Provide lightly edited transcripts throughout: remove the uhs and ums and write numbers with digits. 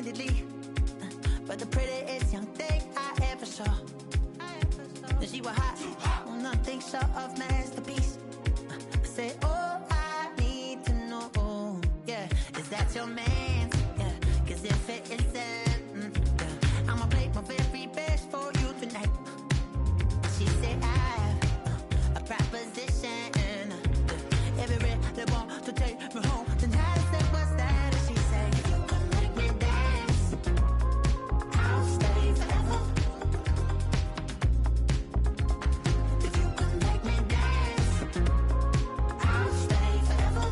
repeatedly, but the prettiest young thing I ever saw. She was hot, well, nothing short of masterpiece. I said, oh, I need to know, yeah, is that your man? Yeah, cause if it isn't, yeah, I'ma play my very best for you tonight. She said, I have a proposition, yeah, every really want to take me home tonight. I said, what's that? And she said, if you can make me dance, I'll stay forever. If you can make me dance, I'll stay forever.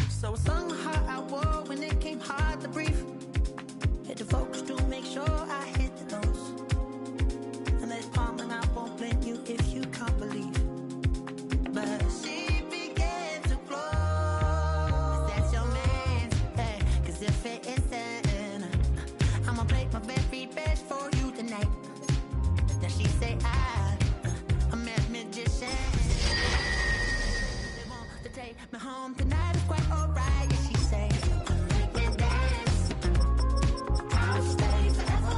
So I sung the heart I wore when it came hard to breathe. Had to focus to make sure I hit the notes. And let it calm and I won't blame you if you can't believe. But she began to flow. That's your man, hey, cause if it isn't, I'ma play my very best for you tonight. Then she say I'm a magician. They want to take me home tonight, it's quite alright. Yeah, she say, you can make me dance, I'll stay forever.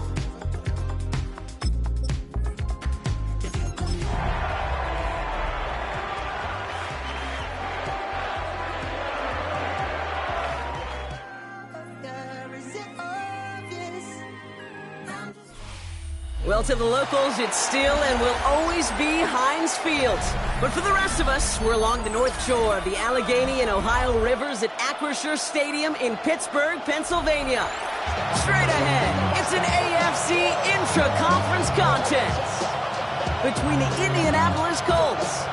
If you can. Is it obvious? I'm just Well, to the locals, it's still and will always be Heinz Field. But for the rest of us, we're along the North Shore of the Allegheny and Ohio Rivers at Acrisure Stadium in Pittsburgh, Pennsylvania. Straight ahead, it's an AFC intra-conference contest between the Indianapolis Colts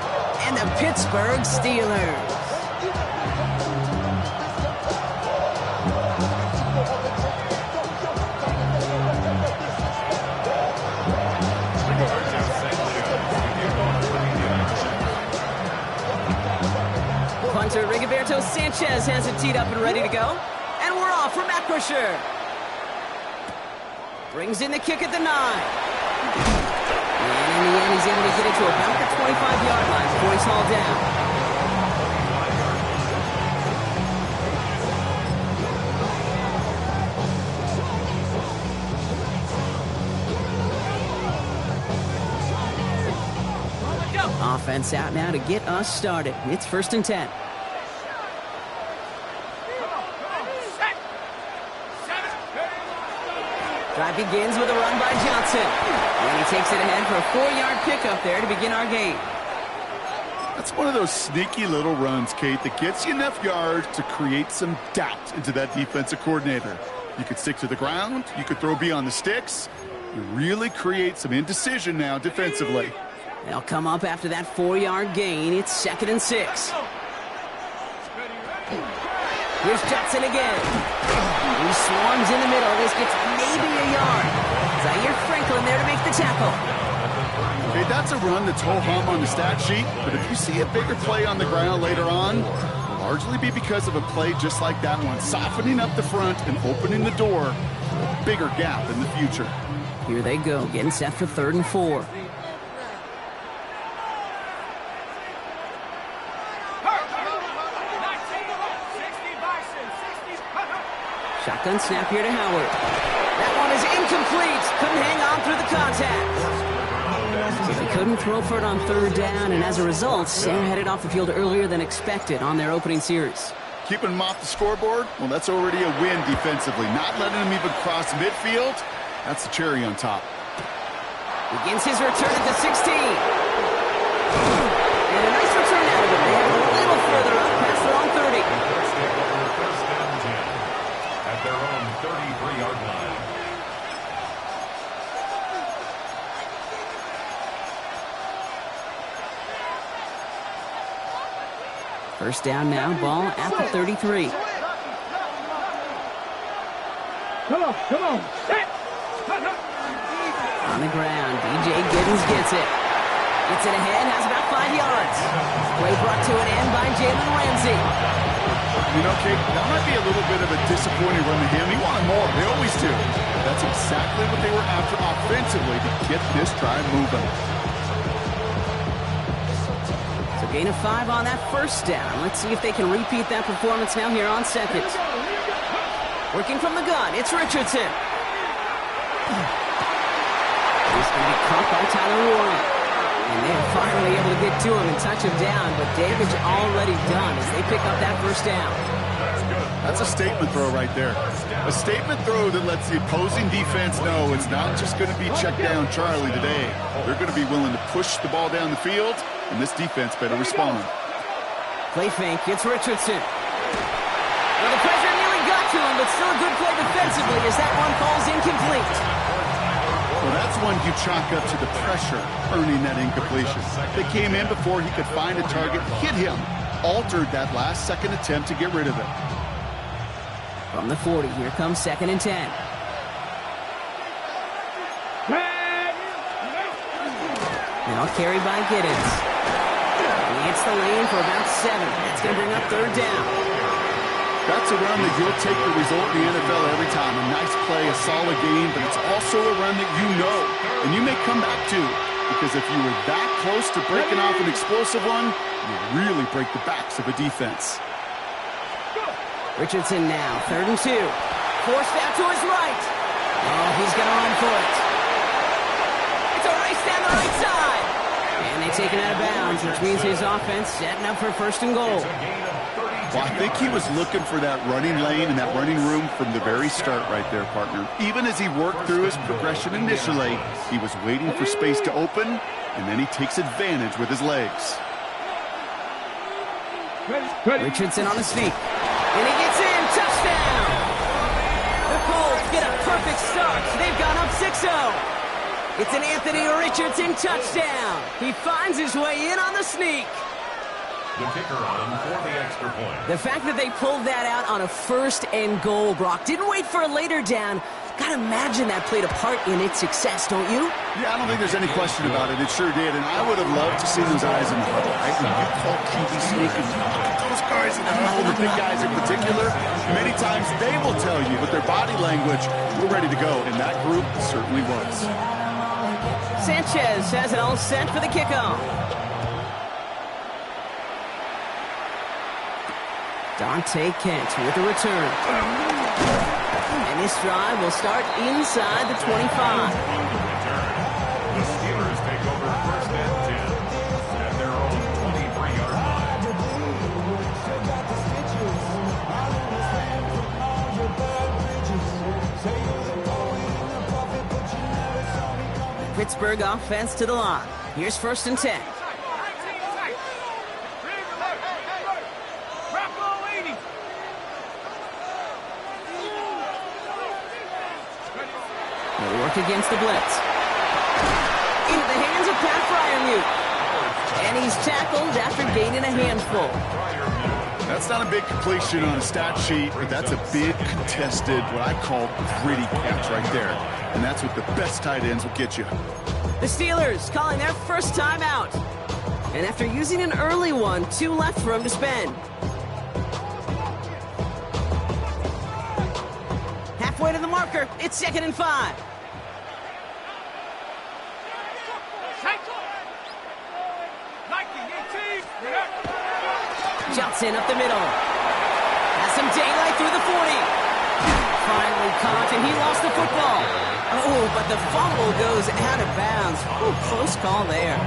and the Pittsburgh Steelers. Punter Rigoberto Sanchez has it teed up and ready to go. And we're off from Acrisure. Brings in the kick at the 9. And in the end, he's able to get it to about the 25-yard line before he's hauled down. Offense out now to get us started. It's 1st and 10. Drive begins with a run by Johnson. And he takes it ahead for a 4-yard pickup there to begin our game. That's one of those sneaky little runs, Kate, that gets you enough yards to create some doubt into that defensive coordinator. You could stick to the ground. You could throw beyond the sticks. You really create some indecision now defensively. They'll come up after that 4-yard gain. It's 2nd and 6. Here's Johnson again. He swarms in the middle. This gets maybe a yard. Zaire Franklin there to make the tackle. Okay, that's a run that's ho-hum on the stat sheet, but if you see a bigger play on the ground later on, it'll largely be because of a play just like that one, softening up the front and opening the door for a bigger gap in the future. Here they go, getting set for 3rd and 4. Shotgun snap here to Howard. That one is incomplete. Couldn't hang on through the contact. So they couldn't throw for it on 3rd down, and as a result, they're headed off the field earlier than expected on their opening series. Keeping them off the scoreboard, well, that's already a win defensively. Not letting them even cross midfield, that's the cherry on top. Begins his return at the 16. And a nice return out of it. They have a little further up past their own 30. At their own 33-yard line. First down now, ball at the 33. Come on. On the ground, DJ Giddens gets it. Gets it ahead, has about 5 yards. Play brought to an end by Jalen Ramsey. You know, Kate, that might be a little bit of a disappointing run to him. He wanted more. They always do. That's exactly what they were after offensively to get this drive moving. So Gain of 5 on that first down. Let's see if they can repeat that performance now here on second. Working from the gun, it's Richardson. He's going to be caught by Tyler Warren. And they're finally able to get to him and touch him down, but damage already done as they pick up that first down. That's a statement throw right there. A statement throw that lets the opposing defense know it's not just going to be check down Charlie today. They're going to be willing to push the ball down the field, and this defense better respond. Play fake, it's Richardson. Well, the pressure nearly got to him, but still a good play defensively as that one falls incomplete. Well, that's one you chalk up to the pressure earning that incompletion. They came in before he could find a target, hit him, altered that last second attempt to get rid of it. From the 40, here comes 2nd and 10. Now carried by Giddens. He hits the lane for about 7. That's going to bring up 3rd down. That's a run that you'll take the result in the NFL every time. A nice play, a solid game, but it's also a run that you know, and you may come back to, because if you were that close to breaking off an explosive one, you really break the backs of a defense. Richardson now, 3rd and 2. Forced out to his right. Oh, he's going to run for it. It's a race down the right side. And they take it out of bounds, which means his offense setting up for 1st and goal. Well, I think he was looking for that running lane and that running room from the very start right there, partner. Even as he worked through his progression initially, he was waiting for space to open, and then he takes advantage with his legs. Richardson on the sneak. And he gets in. Touchdown! The Colts get a perfect start. They've gone up 6-0. It's an Anthony Richardson touchdown. He finds his way in on the sneak. The kicker on for the extra point. The fact that they pulled that out on a 1st and goal, Brock, didn't wait for a later down. Gotta imagine that played a part in its success, don't you? Yeah, I don't think there's any question about it. It sure did, and I would have loved to see those eyes in the huddle, right? When you call QB sneak and those guys in the huddle, the big guys in particular, many times they will tell you with their body language, we're ready to go, and that group certainly was. Sanchez has it all set for the kickoff. Dante Kent with the return. And this drive will start inside the 25. The Steelers take over 1st and 10 at their own 23-yard line. Pittsburgh offense to the line. Here's 1st and 10. They work against the blitz. Into the hands of Pat Freiermuth. And he's tackled after gaining a handful. That's not a big completion on a stat sheet, but that's a big contested, what I call gritty catch right there. And that's what the best tight ends will get you. The Steelers calling their first time out. And after using an early one, 2 left for him to spend. Halfway to the marker, it's 2nd and 5. Johnson up the middle. Has some daylight through the 40. Finally caught, and he lost the football. Oh, but the fumble goes out of bounds. Oh, close call there.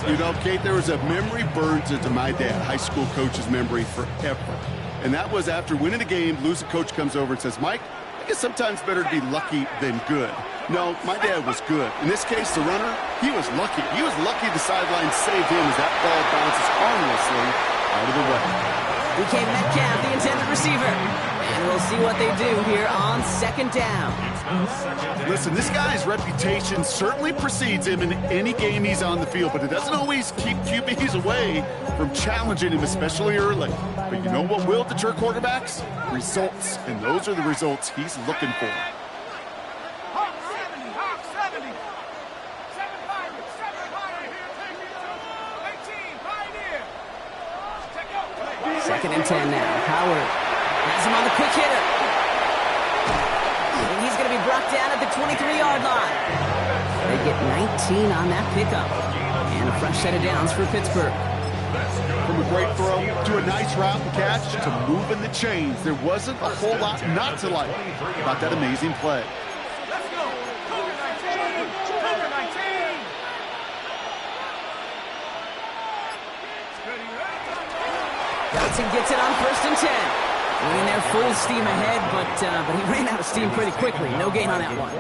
You know, Kate, there was a memory burns into my dad, high school coach's memory forever. And that was after winning a game, losing coach comes over and says, Mike, I guess sometimes better to be lucky than good. No, my dad was good. In this case, the runner, he was lucky. He was lucky the sideline saved him as that ball bounces harmlessly out of the way. DK Metcalf, the intended receiver. And we'll see what they do here on 2nd down. Listen, this guy's reputation certainly precedes him in any game he's on the field, but it doesn't always keep QBs away from challenging him, especially early. But you know what will deter quarterbacks? Results. And those are the results he's looking for. Second and 10 now. Howard has him on the quick hitter. And he's going to be brought down at the 23-yard line. They get 19 on that pickup. And a fresh set of downs for Pittsburgh. From a great throw to a nice route and catch to moving the chains, there wasn't a whole lot not to like about that amazing play. Let's go. Cougar 19. Cougar 19. Johnson gets it on 1st and 10. Running there full steam ahead, but he ran out of steam pretty quickly. No gain on that one.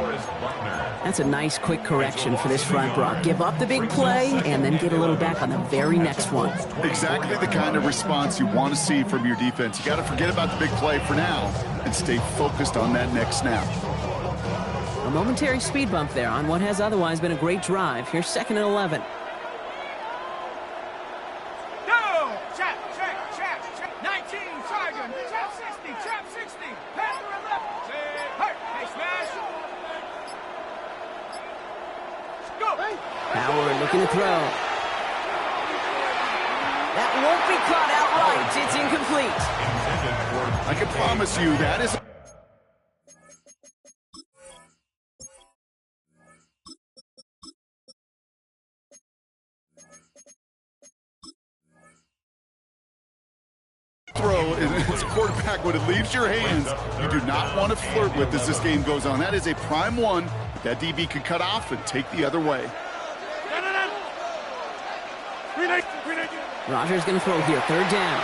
That's a nice quick correction for this front, Brock. Give up the big play and then get a little back on the very next one. Exactly the kind of response you want to see from your defense. You got to forget about the big play for now and stay focused on that next snap. A momentary speed bump there on what has otherwise been a great drive. Here's 2nd and 11. Howard looking to throw. That won't be caught outright. It's incomplete. I can promise you that is... throw as a quarterback when it leaves your hands, you do not want to flirt with as this game goes on. That is a prime one that DB could cut off and take the other way. Rogers going to throw here. 3rd down.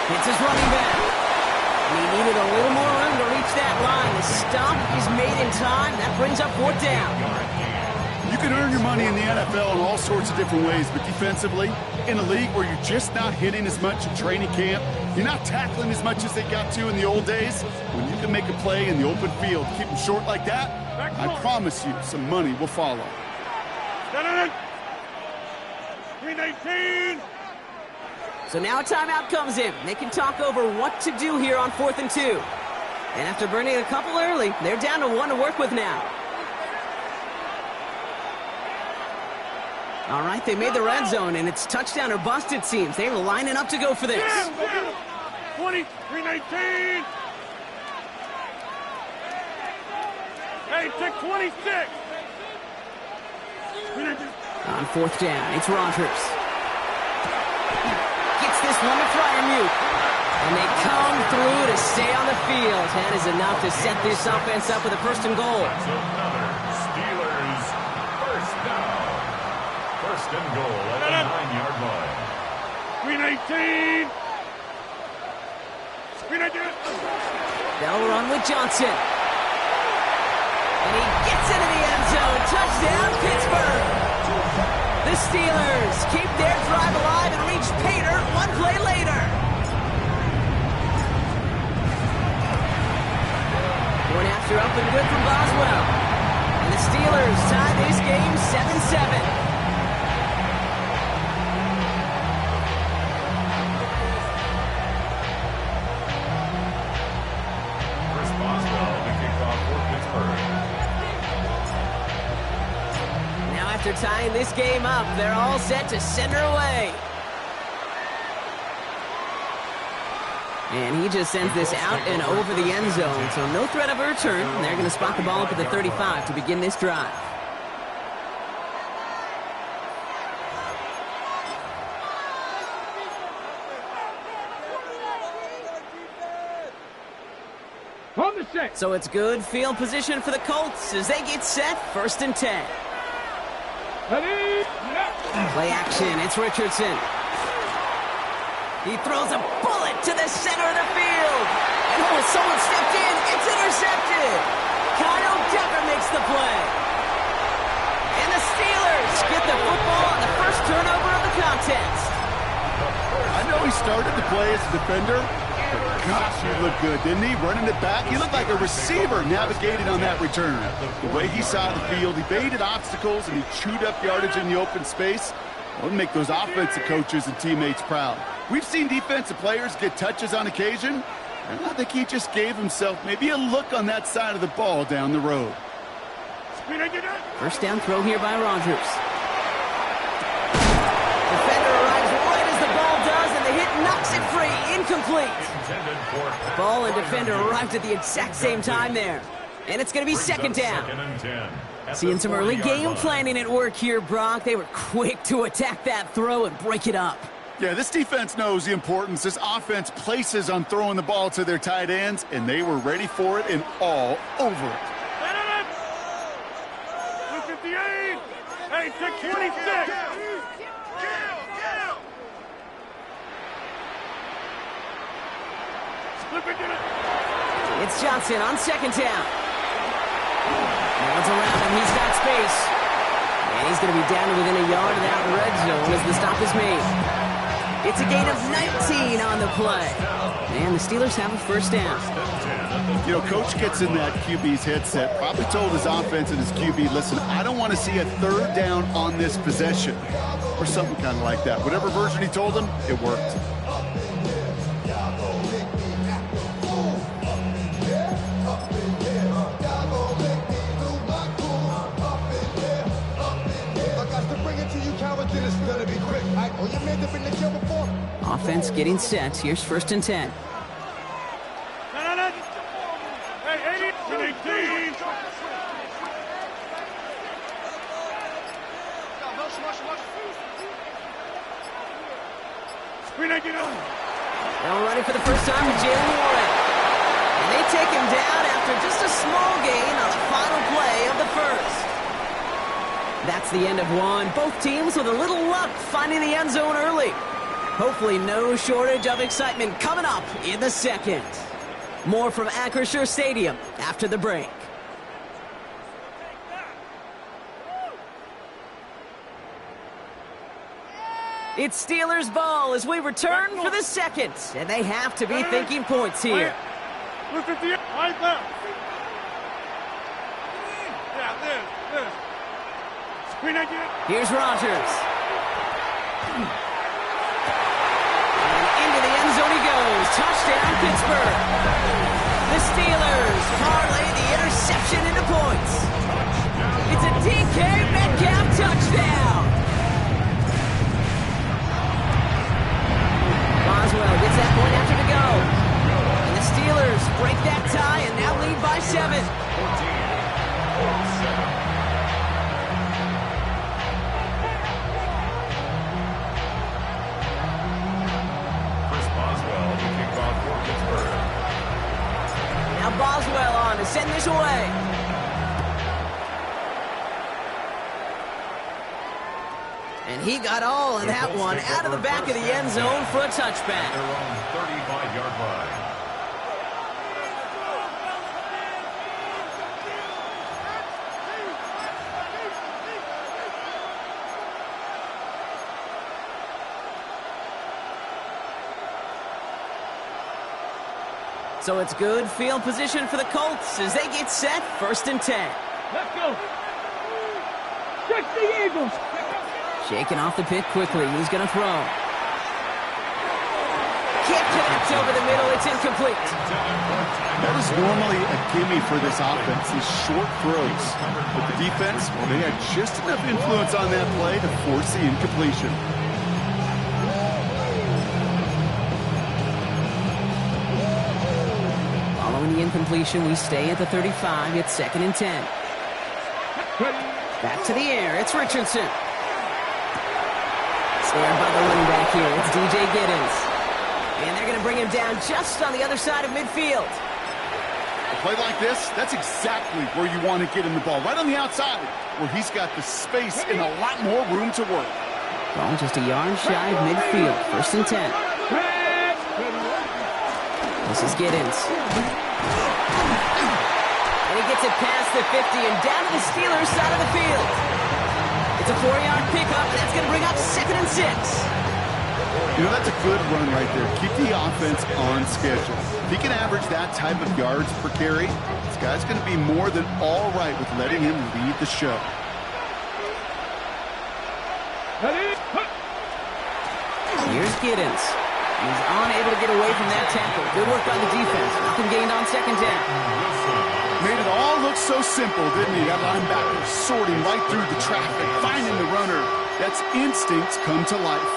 It's his running back. He needed a little more room to reach that line. The stop is made in time. That brings up 4th down. You can earn your money in the NFL in all sorts of different ways, but defensively, in a league where you're just not hitting as much in training camp, you're not tackling as much as they got to in the old days, when you can make a play in the open field, keep them short like that, I promise you some money will follow. 319. So now a timeout comes in. They can talk over what to do here on 4th and 2. And after burning a couple early, they're down to 1 to work with now. All right, they made the red zone, and it's touchdown or bust, it seems. They were lining up to go for this. 20, 319. Hey, take 26. On 4th down, it's Rogers. Gets this one to Freiermuth. And they come through to stay on the field. That is enough to set this offense up with a 1st and goal. Steelers first down. 1st and goal at the 9-yard line. 319. 319. They'll run with Johnson. And he gets into the end zone. Touchdown, Pittsburgh. The Steelers keep their drive alive and reach Pater 1 play later. One after up and good from Boswell. And the Steelers tie this game 7-7. After tying this game up, they're all set to send her away. And he just sends this out and over the end zone, so no threat of a return. They're going to spot the ball up at the 35 to begin this drive. So it's good field position for the Colts as they get set, 1st and 10. Play action, it's Richardson. He throws a bullet to the center of the field. And oh, someone stepped in, it's intercepted. Kyle Decker makes the play. And the Steelers get the football on the 1st turnover of the contest. I know he started the play as a defender, but gosh, he looked good, didn't he? Running it back, he looked like a receiver navigated on that return. The way he saw the field, he baited obstacles and he chewed up yardage in the open space. It would make those offensive coaches and teammates proud. We've seen defensive players get touches on occasion, and I think he just gave himself maybe a look on that side of the ball down the road. 1st down throw here by Rogers. Defender arrives right as the ball does, and the hit knocks it free. Incomplete. Ball and defender arrived at the exact same time there. And it's going to be 2nd down. 2nd and 10. Seeing some early game planning at work here, Brock. They were quick to attack that throw and break it up. Yeah, this defense knows the importance this offense places on throwing the ball to their tight ends, and they were ready for it and all over it. 258. Hey, take 26. It's Johnson on second down. No one's around him. He's got space. And he's going to be down to within a yard of that red zone as the stop is made. It's a gain of 19 on the play. And the Steelers have a first down. You know, Coach gets in that QB's headset, probably told his offense and his QB, listen, I don't want to see a third down on this possession. Or something kind of like that. Whatever version he told him, it worked. Offense getting set. Here's first and 10. Hey, 18. Now running for the first time with Jalen Warren. And they take him down after just a small gain on the final play of the first. That's the end of one. Both teams with a little luck finding the end zone early. Hopefully no shortage of excitement coming up in the second. More from Acrisure Stadium after the break. It's Steelers ball as we return for the second. And they have to be thinking points here. Look at the right left. Yeah, this. Screen again. Here's Rodgers. And into the end zone he goes. Touchdown, Pittsburgh. The Steelers parlay the interception into points. It's a DK Metcalf touchdown. Boswell gets that point after to go. And the Steelers break that tie and now lead by 7. Chris Boswell, the kickoff for Pittsburgh. Now Boswell on to send this away. And he got all of that one out of the back of the end zone for a touchback. Their own 35-yard line. So it's good field position for the Colts as they get set, first and 10. Let's go. Check the Eagles. Shaking off the pick quickly. He's going to throw. Can't connect over the middle. It's incomplete. That was normally a gimme for this offense, these short throws. But the defense, well, they had just enough influence on that play to force the incompletion. Following the incompletion, we stay at the 35. It's second and 10. Back to the air. It's Richardson. Snared by the running back here. It's DJ Giddens. And they're going to bring him down just on the other side of midfield. A play like this, that's exactly where you want to get him the ball. Right on the outside, where he's got the space and a lot more room to work. Ball just a yard shy of midfield. First and 10. This is Giddens. And he gets it past the 50 and down to the Steelers side of the field. It's a 4-yard pickup, and that's going to bring up second and 6. You know, that's a good run right there. Keep the offense on schedule. If he can average that type of yards per carry, this guy's going to be more than all right with letting him lead the show. Here's Giddens. He's unable to get away from that tackle. Good work by the defense. Nothing gained on second down. Made it all look so simple, didn't he? That linebacker sorting right through the traffic, finding the runner. That's instincts come to life.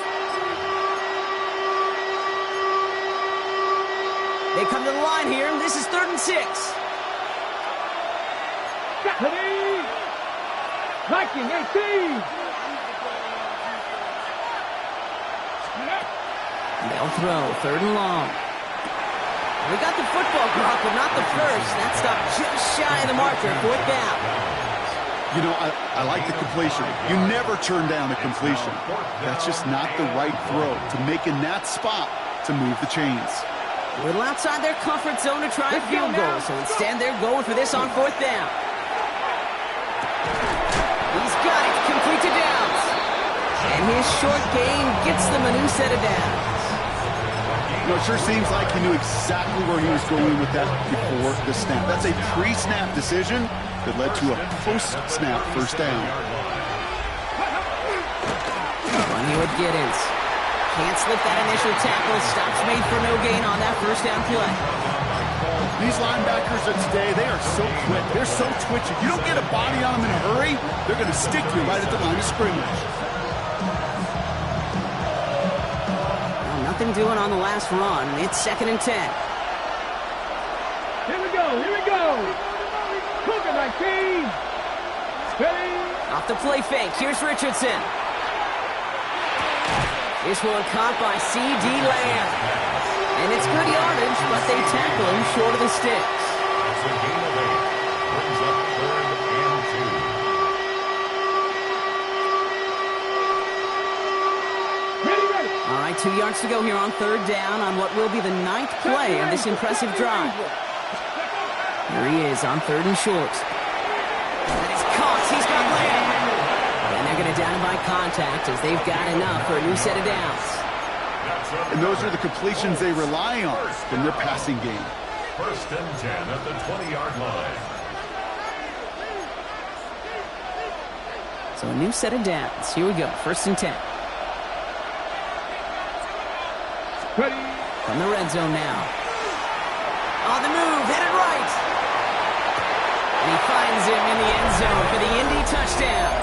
They come to the line here. This is third and 6. Viking 18. They'll throw, 3rd and long. We got the football clock, but not the first. That stopped just shy of the marker, 4th down. You know, I like the completion. You never turn down a completion. That's just not the right throw to make in that spot to move the chains. A little outside their comfort zone to try a field goal, so instead they're going for this on 4th down. He's got it, complete to Downs. And his short gain gets them a new set of downs. You know, it sure seems like he knew exactly where he was going with that before the snap. That's a pre-snap decision that led to a post-snap 1st down. Running with Giddens. Can't slip that initial tackle. Stops made for no gain on that 1st down play. These linebackers of today, they are so quick. They're so twitchy. You don't get a body on them in a hurry, they're going to stick you right at the line of scrimmage. Well, nothing doing on the last run. It's 2nd and 10. Here we go, here we go. Cougar 19. Ready? Off the play fake. Here's Richardson. This one caught by C.D. Lamb. And it's good yardage, but they tackle him short of the sticks. It's a gain of 8. Brings up 3rd and 2. Ready, ready. All right, 2 yards to go here on 3rd down on what will be the 9th play of this impressive drive. Here he is on 3rd and short. And it's caught. He's got Lamb. And they're going to down him by contact as they've got enough for a new set of downs. And those are the completions they rely on in their passing game. 1st and 10 at the 20-yard line. So a new set of downs. Here we go. 1st and 10. Ready. From the red zone now. On the move, headed right. And he finds him in the end zone for the Indy touchdown.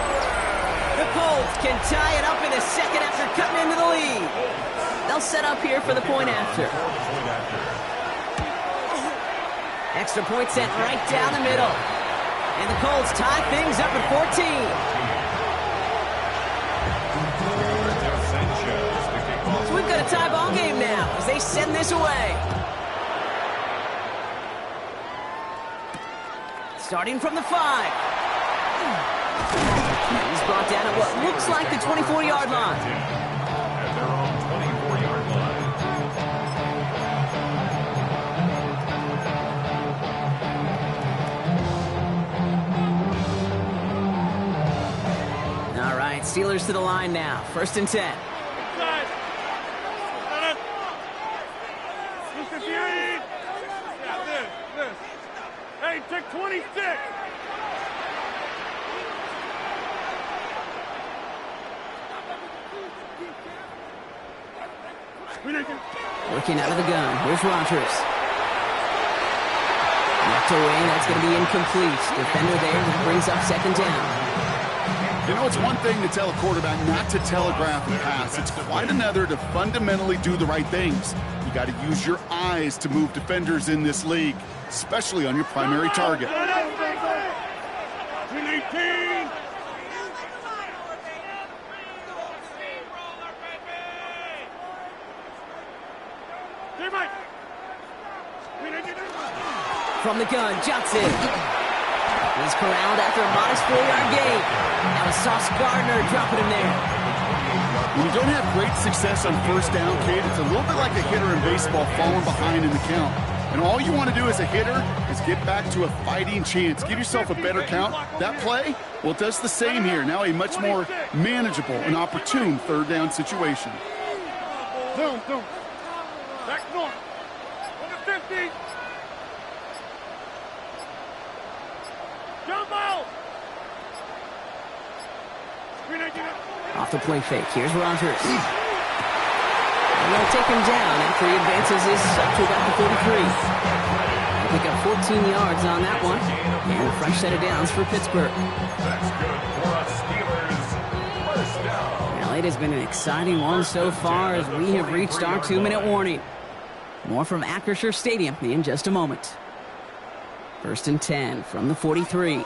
The Colts can tie it up in the 2nd after cutting into the lead. They'll set up here for the point after. Extra point sent right down the middle. And the Colts tie things up at 14. So we've got a tie ball game now as they send this away. Starting from the 5. He's brought down at what looks like the 24-yard line. At their own 24-yard line. All right, Steelers to the line now. 1st and 10. Inside. This is the 8. Yeah, this. Hey, take 26. Working out of the gun. Here's Rodgers. Knocked away. That's going to be incomplete. Defender there that brings up 2nd down. You know, it's one thing to tell a quarterback not to telegraph a pass. It's quite another to fundamentally do the right things. You got to use your eyes to move defenders in this league, especially on your primary target. 18. From the gun, Johnson. He's corralled after a modest 4-yard gain. Now it's Sauce Gardner dropping him there. When you don't have great success on 1st down, Kate, it's a little bit like a hitter in baseball falling behind in the count. And all you want to do as a hitter is get back to a fighting chance. Give yourself a better count. That play, well, it does the same here. Now a much more manageable and opportune 3rd down situation. Zoom. Back north. On the 50. Jump out. Off the play fake. Here's Rodgers. And they'll take him down after he advances this up to about the 43. They'll pick up 14 yards on that one. And a fresh set of downs for Pittsburgh. That's good for us Steelers. 1st down. Well, it has been an exciting one so far as we have reached our 2-minute warning. More from Acrisure Stadium in just a moment. 1st and 10 from the 43.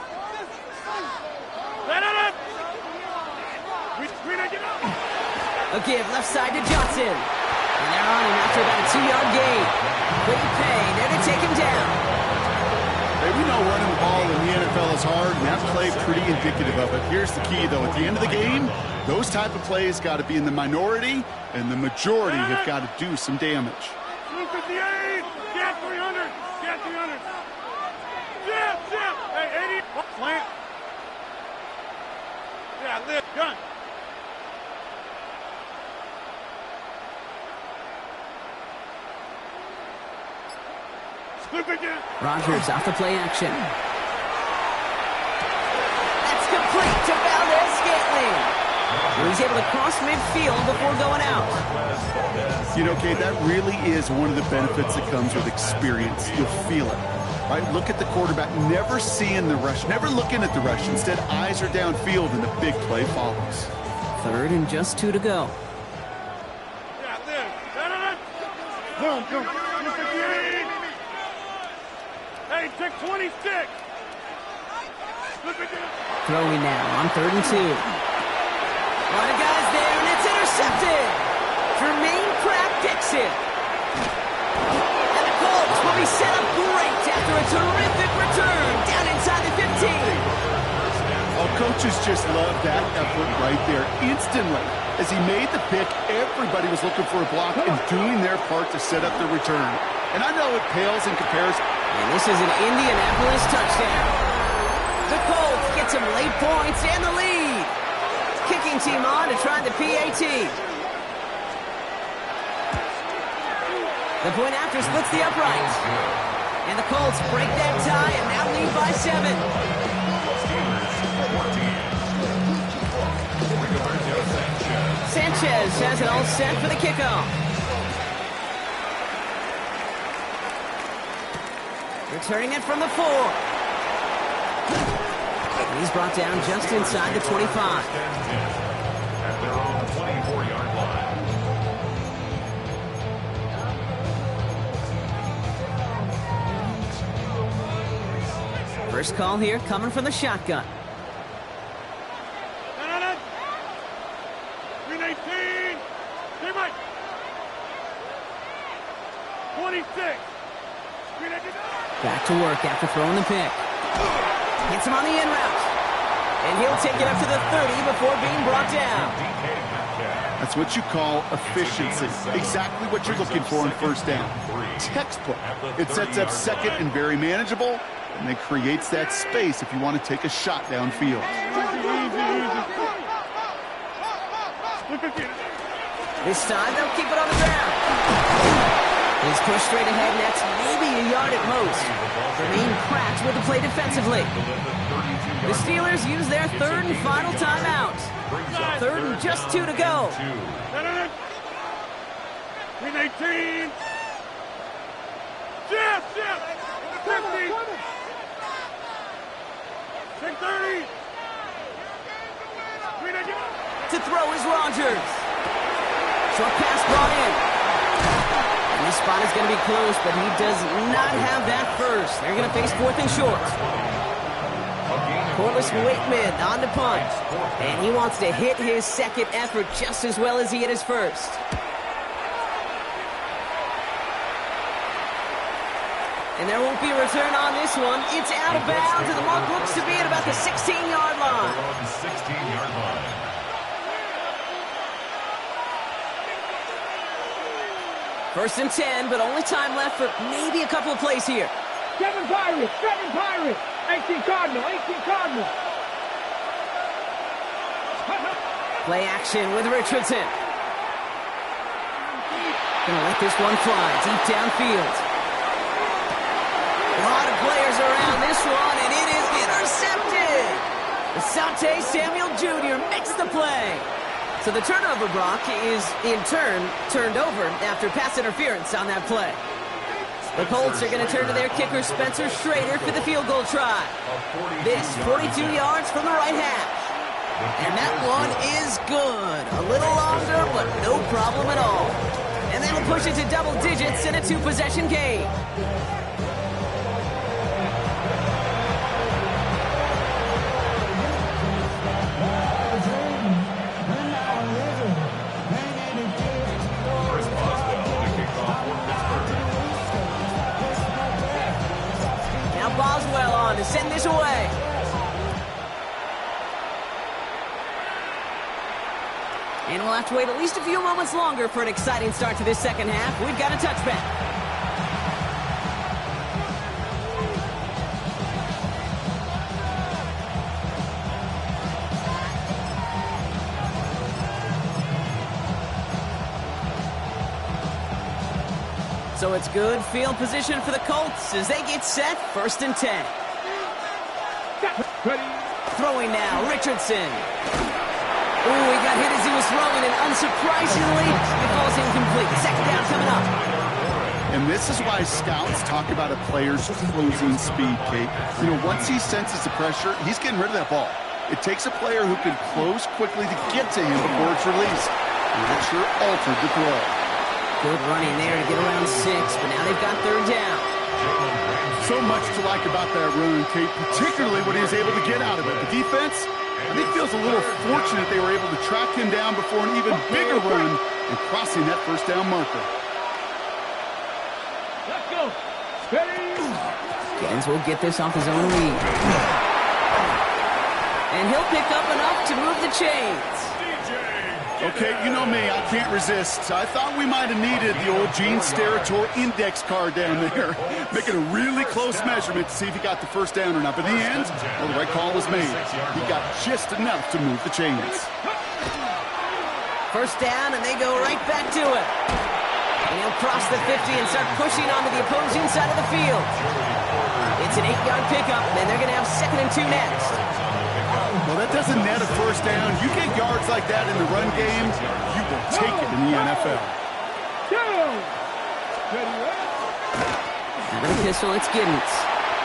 Let it up. A give left side to Johnson. And they're on him after about a 2-yard gain. Couldn't pay. There to take him down. Hey, we know running the ball in the NFL is hard, and that play pretty indicative of it. Here's the key, though. At the end of the game, those type of plays got to be in the minority, and the majority have got to do some damage. 258. Get 300. Get 300. Jip. Hey, 80. Slant. Yeah, lift. Gun. Slip again. Rodgers off the play action. That's complete to Valdez-Scantling. He's able to cross midfield before going out. You know, Kate, that really is one of the benefits that comes with experience. You'll feel it. Right? Look at the quarterback, never seeing the rush, never looking at the rush. Instead, eyes are downfield, and the big play follows. 3rd and just 2 to go. Yeah, lift. Boom. 258. Hey, check 26. Slip again. Throwing now on 3rd and 2. A lot of guys there, and it's intercepted. Jermaine Pratt-Dixon. And the Colts will be set up great after a terrific return down inside the 15. Oh, coaches just love that effort right there. Instantly, as he made the pick, everybody was looking for a block and doing their part to set up the return. And I know it pales in comparison. And this is an Indianapolis touchdown. The Colts get some late points and the lead. Kicking team on to try the PAT. The point after splits the uprights. And the Colts break that tie and now lead by 7. Sanchez has it all set for the kickoff. Returning it from the 4. And he's brought down just inside the 25. At their own 24-yard line. First call here coming from the shotgun. 319. Team right. 26. Back to work after throwing the pick. Hits him on the in route. And he'll take it up to the 30 before being brought down. That's what you call efficiency. Exactly what you're looking for in first down. Textbook. It sets up second and very manageable, and then creates that space if you want to take a shot downfield. This time they'll keep it on the ground. He's pushed straight ahead, and that's maybe a yard at most. Jermaine Pratt with the play defensively. The Steelers use their 3rd and final timeout. 3rd and just 2 to go. 319. Jeff. 50. 630. To throw is Rodgers. Short pass brought in. And this spot is going to be close, but he does not have that first. They're going to face 4th and short. Corliss Waitman on the punt. And he wants to hit his second effort just as well as he hit his first. And there won't be a return on this one. It's out of bounds, and the mark looks to be at about the 16-yard line. 16-yard line. First and 10, but only time left for maybe a couple of plays here. 7 Pirates, 18 Cardinal. Play action with Richardson. Gonna let this one fly deep downfield. A lot of players around this one, and it is intercepted. Asante Samuel Jr. makes the play. So the turnover, Brock, is in turn turned over after pass interference on that play. The Colts are going to turn to their kicker, Spencer Schrader, for the field goal try. This 42 yards from the right hash. And that one is good. A little longer, but no problem at all. And that'll push it to double digits in a 2-possession game. have to wait at least a few moments longer for an exciting start to this second half. We've got a touchback. So it's good field position for the Colts as they get set, 1st and 10. Throwing now, Richardson. Ooh, he got hit as he was throwing, and unsurprisingly, it falls incomplete. Second down coming up. And this is why scouts talk about a player's closing speed, Kate. You know, once he senses the pressure, he's getting rid of that ball. It takes a player who can close quickly to get to him before it's released. And that sure altered the throw. Good running there to get around 6, but now they've got 3rd down. So much to like about that run, Kate, particularly what he was able to get out of it. The defense, I think, feels a little fortunate they were able to track him down before an even bigger run and crossing that 1st down marker. Let's go. Steady. Gaines will get this off his own lead. And he'll pick up enough to move the chains. Okay, you know me, I can't resist. I thought we might have needed the old Gene Steratore index card down there. Making a really close measurement to see if he got the 1st down or not. But in the end, well, the right call was made. He got just enough to move the chains. 1st down, and they go right back to it. And he'll cross the 50 and start pushing onto the opposing side of the field. It's an 8-yard pickup, and they're going to have 2nd and 2 next. Well, that doesn't net a 1st down. You get yards like that in the run game, you will take it in the NFL. Out of the pistol, it's Giddens.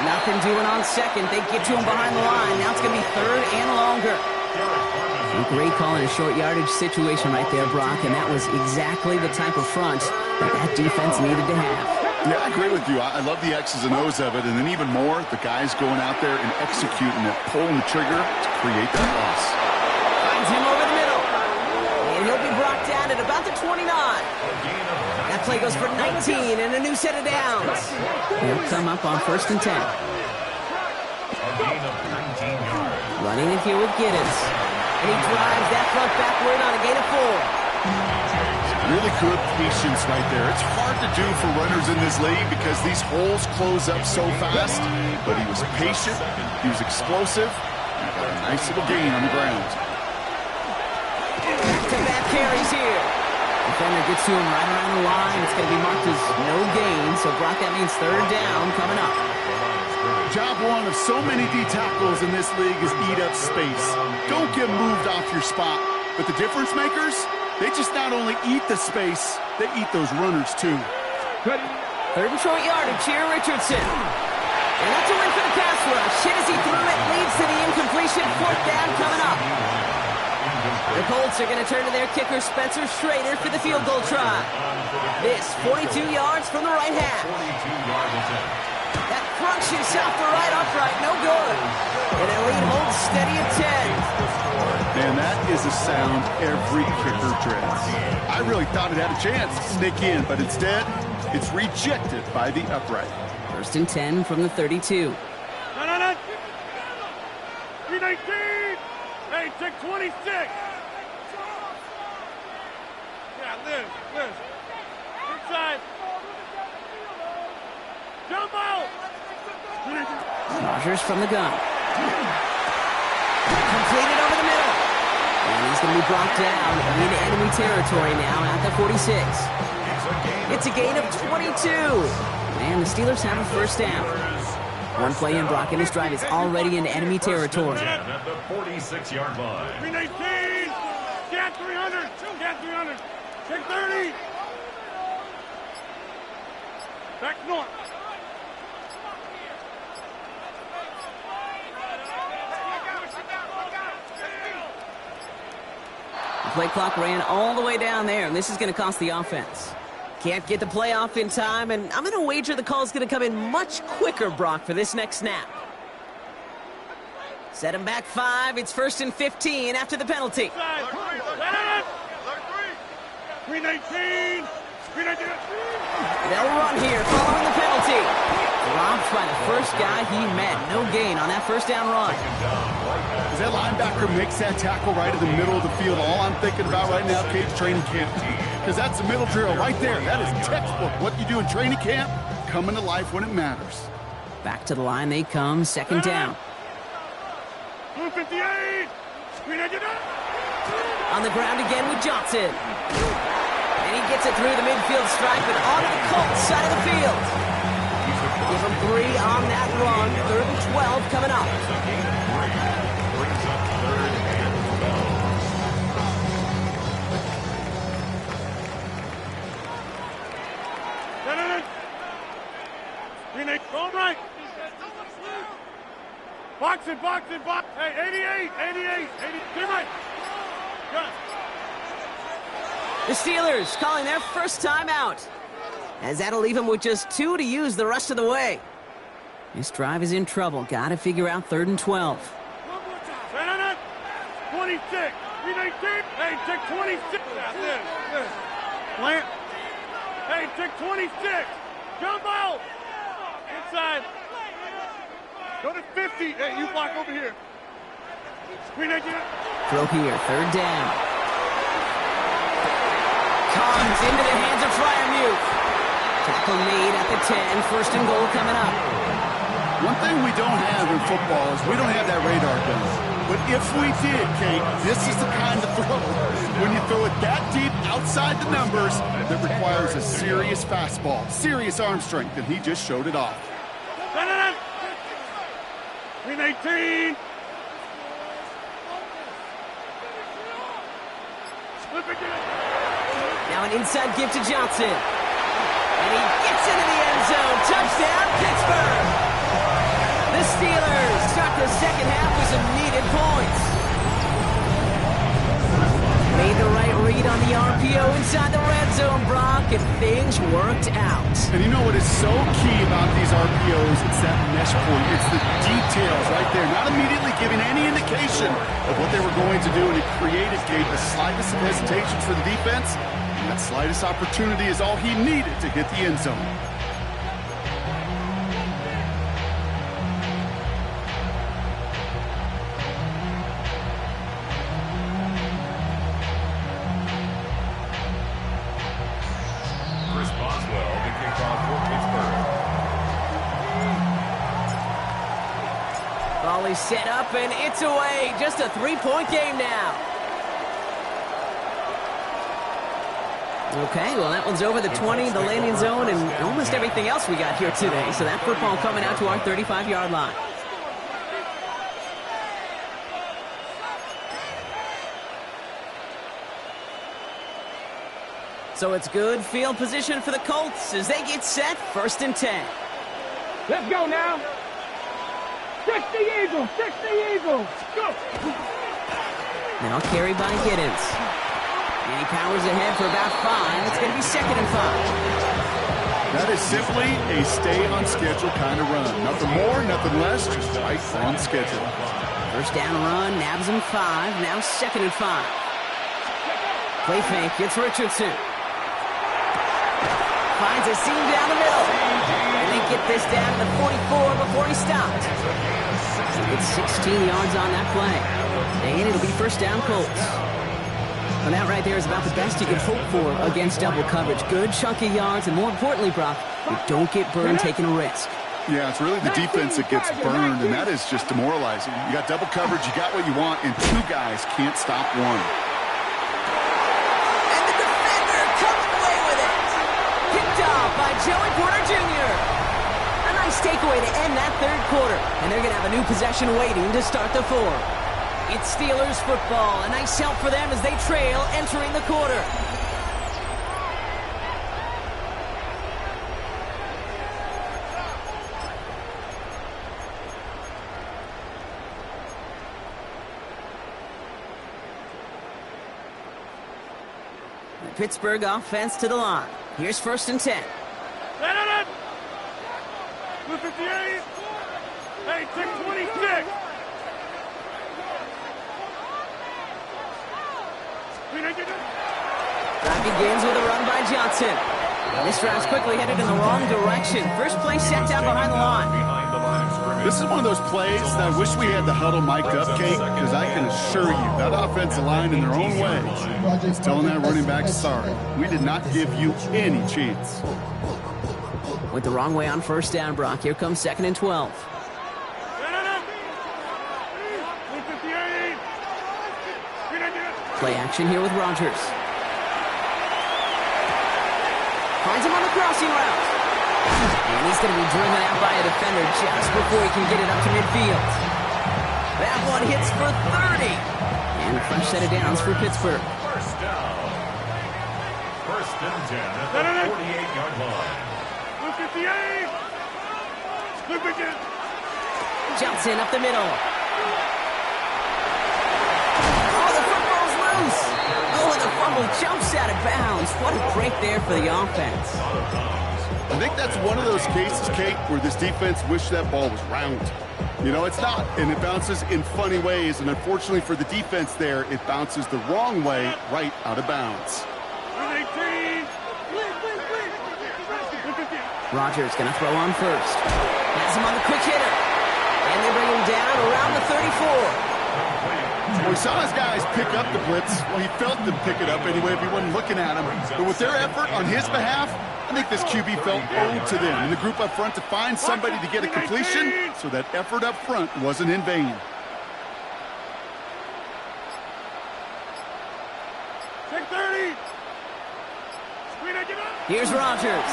Nothing doing on 2nd. They get to him behind the line. Now it's going to be 3rd and longer. A great call in a short yardage situation right there, Brock, and that was exactly the type of front that defense needed to have. Yeah, I agree with you. I love the X's and O's of it, and then even more, the guys going out there and executing it, pulling the trigger to create that loss. Finds him over the middle, and he'll be brought down at about the 29. That play goes for 19 and a new set of downs. He'll come up on 1st and 10. Running it here with Giddens, and he drives that front backward on a gain of 4. Really good patience right there. It's hard to do for runners in this league because these holes close up so fast, but he was patient, he was explosive, and got a nice little gain on the ground. Back-to-back carries here. Defender gets to him right around the line. It's going to be marked as no gain, so Brock, that means 3rd down coming up. Job one of so many D tackles in this league is eat up space. Don't get moved off your spot, but the difference makers, they just not only eat the space, they eat those runners too. 3rd and short yardage here, Richardson. And that's a win for the pass rush. Hit as he threw it, leads to the incompletion. 4th down coming up. The Colts are going to turn to their kicker, Spencer Schrader, for the field goal try. This 42 yards from the right half. That crunches off the right upright, no good. And the lead holds steady at 10. Man, that is a sound every kicker dreads. I really thought it had a chance to sneak in, but instead, it's rejected by the upright. 1st and 10 from the 32. 319. Hey, check 26. Yeah, Liz. Inside. Jump out. Rodgers from the gun. Completed over the middle. And he's going to be brought down into enemy territory now at the 46. It's a gain of 22. And the Steelers have a 1st down. One play in, Brock, and this drive is already into enemy territory. At the 46-yard line. 319. Cat 300. Cat 300. Check 30. Back north. The play clock ran all the way down there, and this is going to cost the offense. Can't get the play off in time, and I'm going to wager the call is going to come in much quicker, Brock, for this next snap. Set him back 5. It's 1st and 15 after the penalty. 319. They'll run here following the penalty. Dropped stopped by the first guy he met. No gain on that first down run. As that linebacker makes that tackle right in the middle of the field, all I'm thinking about right now, Cage, training camp. Because that's the middle drill right there. That is textbook. What you do in training camp, coming to life when it matters. Back to the line they come, second down. Blue 58. On the ground again with Johnson. And he gets it through the midfield stripe and onto the Colts side of the field. Give him 3 on that run. 3rd and 12 coming up. All right. Box it, box it, box. Hey, 88, 80. Get right. Good. The Steelers calling their first time out, as that'll leave them with just 2 to use the rest of the way. This drive is in trouble. Got to figure out 3rd and 12. 26. Hey, check 26. This. Plant. Hey, check 26. Jump out. Inside. Go to 50. Hey, you block over here. Throw here, 3rd down. Comes into the hands of Freiermuth. Tackle made at the 10. 1st and goal coming up. One thing we don't have in football is we don't have that radar gun. But if we did, Kate, this is the kind of throw, when you throw it that deep outside the numbers, that requires a serious fastball, serious arm strength, and he just showed it off. Green 18. Now an inside give to Johnson. And he gets into the end zone. Touchdown, Pittsburgh! The Steelers start the second half with some needed points. Made the right read on the RPO inside the red zone, Brock, and things worked out. And you know what is so key about these RPOs? It's that mesh point. It's the details right there. Not immediately giving any indication of what they were going to do, and it created, Kate, the slightest of hesitations for the defense. And that slightest opportunity is all he needed to hit the end zone. Ball is set up, and it's away. Just a 3-point game now. Okay, well, that one's over the 20, the landing zone, and almost everything else we got here today. So that football coming out to our 35-yard line. So it's good field position for the Colts as they get set, 1st and 10. Let's go now. 60 Eagles, 60 Eagles. Go. Now carried by Giddens. And he powers ahead for about 5. It's going to be 2nd and 5. That is simply a stay-on-schedule kind of run. Nothing more, nothing less, just right on schedule. First down run, nabs him 5. Now 2nd and 5. Play fake, it's Richardson. Finds a seam down the middle. And they get this down to the 44 before he stopped. He gets 16 yards on that play. And it'll be first down Colts. Well, that right there is about the best you can hope for against double coverage. Good chunky yards, and more importantly, Brock, you don't get burned taking a risk. Yeah, it's really the defense that gets burned, and that is just demoralizing. You got double coverage, you got what you want, and 2 guys can't stop one. And the defender comes away with it. Picked off by Joey Porter Jr. A nice takeaway to end that 3rd quarter. And they're going to have a new possession waiting to start the 4th. It's Steelers football. A nice help for them as they trail entering the quarter. The Pittsburgh offense to the line. Here's 1st and 10. Blue 58. Hey, check 26. Drive begins with a run by Johnson. This drive's quickly headed in the wrong direction. First play set down behind the line. Behind the line of scrimmage. This is one of those plays that I wish we had the huddle mic'd up, Kate, because I can assure you that offensive line in their own way is telling that running back, sorry, we did not give you any chance. Went the wrong way on first down, Brock. Here comes 2nd and 12. Play action here with Rodgers. Finds him on the crossing route. And he's going to be driven out by a defender just before he can get it up to midfield. That one hits for 30. And a fresh set of downs for Pittsburgh. First down. First and 10 at the 48-yard line. Look at the aim! Look again! Johnson up the middle. Oh, the football's loose. Oh, and the fumble jumps out of bounds. What a break there for the offense. I think that's one of those cases, Kate, where this defense wished that ball was round. You know, it's not, and it bounces in funny ways, and unfortunately for the defense there, it bounces the wrong way right out of bounds. Rodgers going to throw on first. Has him on the quick hitter. And they bring him down around the 34. Well, he saw his guys pick up the blitz. Well, he felt them pick it up anyway if he wasn't looking at him. But with their effort on his behalf, I think this QB felt owed to them and the group up front to find somebody to get a completion, so that effort up front wasn't in vain. Here's Rodgers.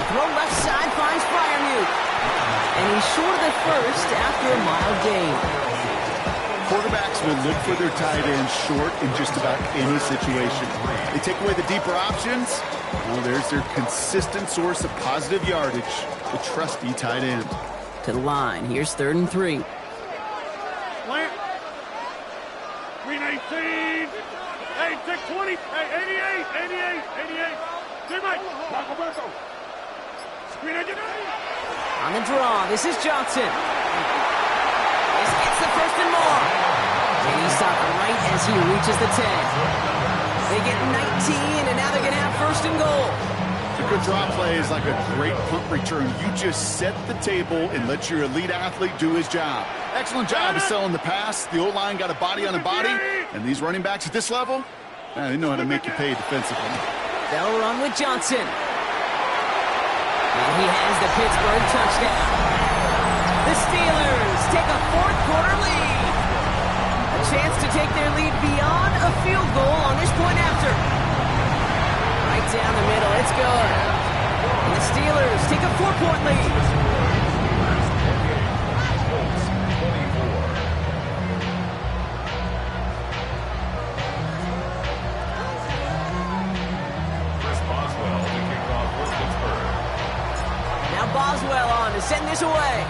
Throw left side finds Freiermuth. And he's short of the first after a mild gain. Quarterbacks will look for their tight end short in just about any situation. They take away the deeper options. Well, there's their consistent source of positive yardage, the trusty tight end. To the line. Here's 3rd and 3. Plant. 319. Hey, take 20. Hey, 88. Jimmy. On the draw, this is Johnson. This gets the 1st and more. And he stopped right as he reaches the 10. They get 19, and now they're going to have 1st and goal. A good draw play is like a great punt return. You just set the table and let your elite athlete do his job. Excellent job of selling the pass. The O-line got a body on a body. And these running backs at this level, they know how to make you pay defensively. They'll run with Johnson. And he has the Pittsburgh touchdown. The Steelers take a 4th quarter lead. A chance to take their lead beyond a field goal on this point after. Right down the middle, it's good. And the Steelers take a 4-point lead. Boswell on to send this away.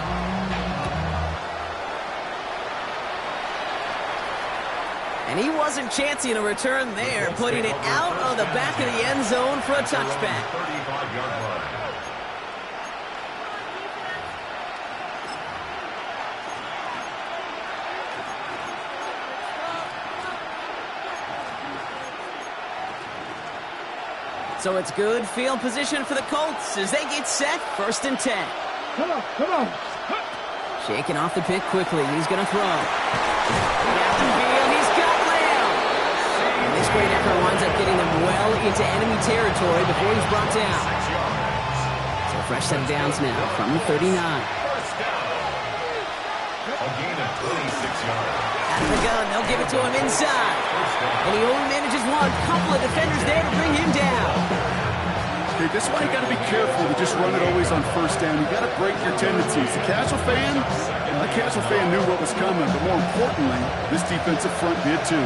And he wasn't chancing a return there, putting it out of the back of the end zone for a touchback. 35-yard line. So it's good field position for the Colts as they get set. 1st and 10. Come on. Shaking off the pick quickly. He's going to throw. Down the field, he's got Lamb. And this great effort winds up getting them well into enemy territory before he's brought down. So a fresh set of downs now from the 39. First down. A gain of 26 yards. Out of the gun, they'll give it to him inside. And he only manages one. Couple of defenders there to bring him down. Okay, this is why you got to be careful to just run it always on 1st down. You got to break your tendencies. The casual fan knew what was coming, but more importantly, this defensive front did too.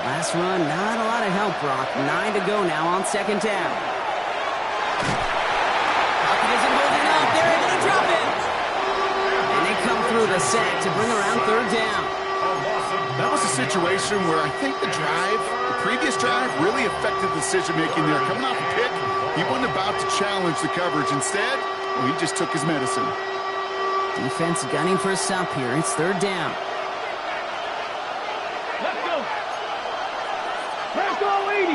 Last run, not a lot of help, Brock. 9 to go now on 2nd down. Pocket isn't holding up. They're able to drop it. And they come through the sack to bring around 3rd down. That was a situation where I think the previous drive, really affected the decision-making there. Coming off a pick, he wasn't about to challenge the coverage. Instead, he just took his medicine. Defense gunning for a stop here. It's 3rd down. Let's go, 80.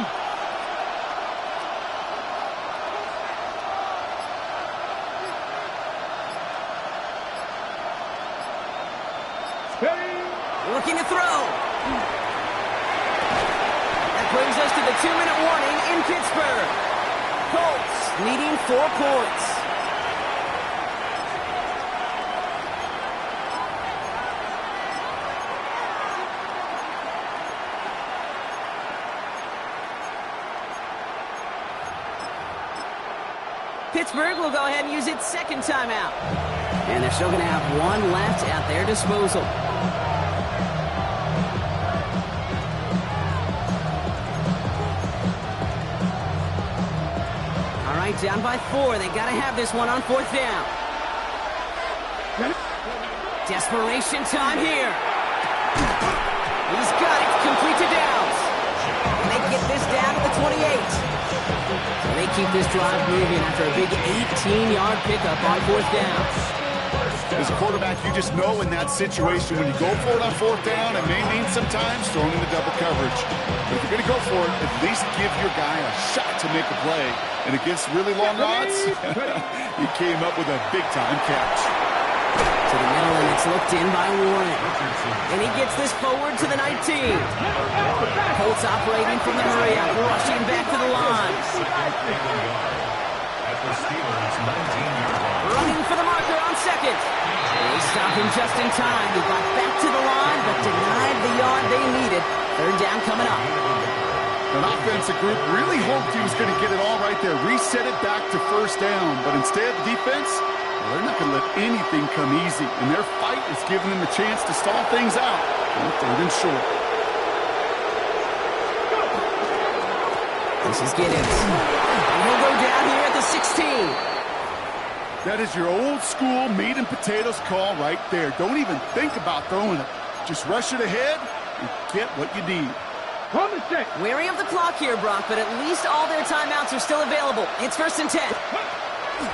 Looking to throw. That brings us to the 2-minute warning in Pittsburgh. Colts leading 4 points. Pittsburgh will go ahead and use its second timeout. And they're still going to have 1 left at their disposal. All right, down by 4. They got to have this one on 4th down. Desperation time here. He's got it, complete to Downs. And they get this down to the 28. So they keep this drive moving after a big 18-yard pickup on 4th down. As a quarterback, you just know in that situation when you go for it on 4th down, it may mean sometimes throwing into double coverage. But if you're going to go for it, at least give your guy a shot to make a play. And against really long odds, he came up with a big-time catch. To the middle, and it's looked in by Warren. And he gets this forward to the 19. Colts operating from the area, rushing back to the line. At the Steelers' 19-yard line. Running for the marker on 2nd. They stop him just in time. He got back to the line, but denied the yard they needed. 3rd down coming up. An offensive group really hoped he was going to get it all right there, reset it back to 1st down. But instead, the defense, well, they're not going to let anything come easy. And their fight is giving them a chance to stall things out on 3rd and short. This is Giddens. And he'll go down here at the 16. That is your old school meat and potatoes call right there. Don't even think about throwing it. Just rush it ahead and get what you need. Wary of the clock here, Brock, but at least all their timeouts are still available. It's 1st and 10.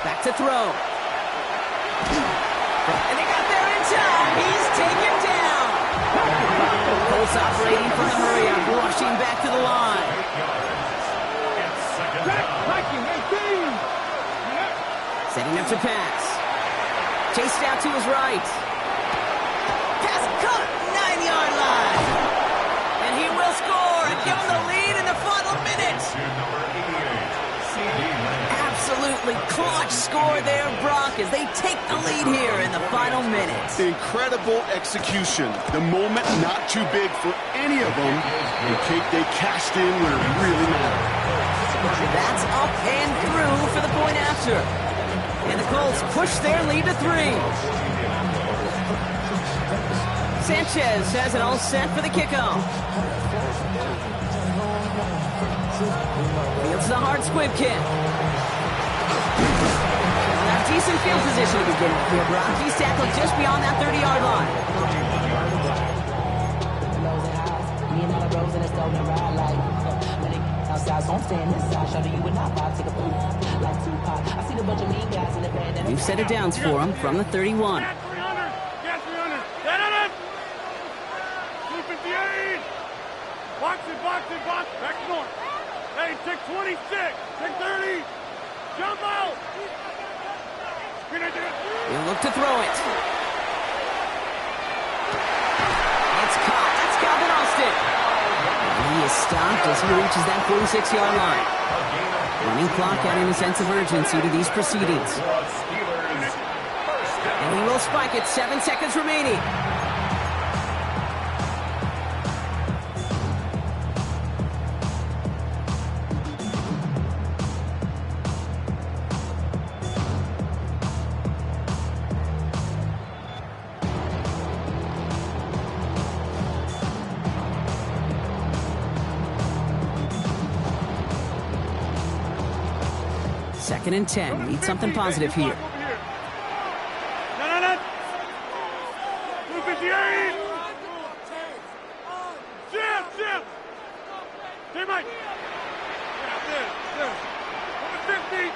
Back to throw. And they got there in time. He's taken down. Colts operating from the hurry-up, rushing back to the line. Setting up to pass. Chased out to his right. Pass caught, 9-yard line. And he will score and give them the lead in the final minute. Absolutely clutch score there, Brock, as they take the lead here in the final minutes. Incredible execution. The moment not too big for any of them. And Kate, they cashed in where it really mattered. That's up and through for the point after. And the Colts push their lead to 3. Sanchez has it all set for the kickoff. Fields the hard squib kick. Now, decent field position to begin with here, Brock. He's tackled just beyond that 30-yard line. New set of downs for him from the 31. Get 300. Get 300. Get it. 258. Box it, box it, box. Back north. Hey, take 26. Take 30. Jump out. He'll look to throw it. It's caught. That's Calvin Austin. And he is stopped as he reaches that 46-yard line. Running clock adding a sense of urgency to these proceedings. And he will spike it. 7 seconds remaining. Second and 10. Need something positive here. No. 258. Jim. Hey, Mike. Yeah, 50.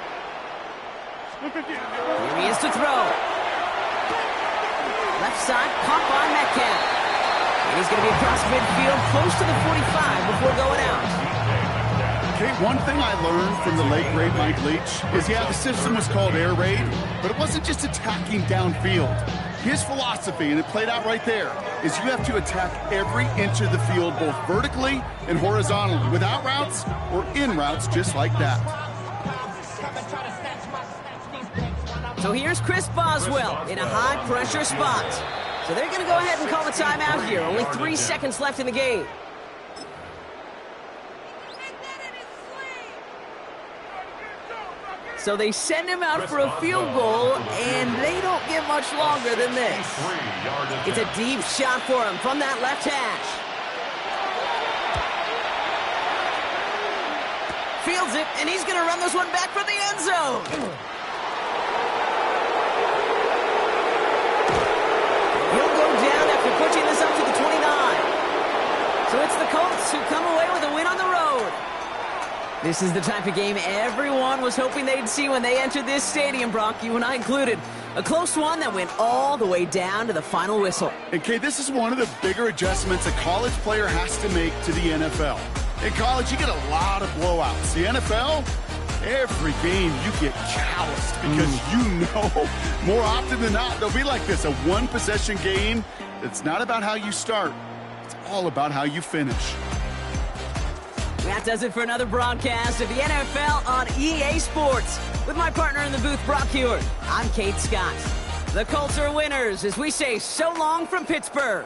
150. Here he is to throw. Left side, caught by Metcalf. And he's going to be across midfield, close to the 45 before going out. Okay, one thing I learned from the late great Mike Leach is, yeah, the system was called air raid, but it wasn't just attacking downfield. His philosophy, and it played out right there, is you have to attack every inch of the field, both vertically and horizontally, without routes or in routes just like that. So here's Chris Boswell in a high-pressure spot. So they're going to go ahead and call a timeout here. Only 3 seconds left in the game. So they send him out for a field goal, and they don't get much longer than this. It's a deep shot for him from that left hash. Fields it, and he's going to run this one back for the end zone. He'll go down after pushing this up to the 29. So it's the Colts who come away with a win on the road. This is the type of game everyone was hoping they'd see when they entered this stadium, Brock, you and I included. A close one that went all the way down to the final whistle. And, Kate, this is one of the bigger adjustments a college player has to make to the NFL. In college, you get a lot of blowouts. The NFL, every game you get calloused because you know more often than not they'll be like this, a one-possession game. It's not about how you start. It's all about how you finish. That does it for another broadcast of the NFL on EA Sports. With my partner in the booth, Brock Huard, I'm Kate Scott. The Colts are winners as we say so long from Pittsburgh.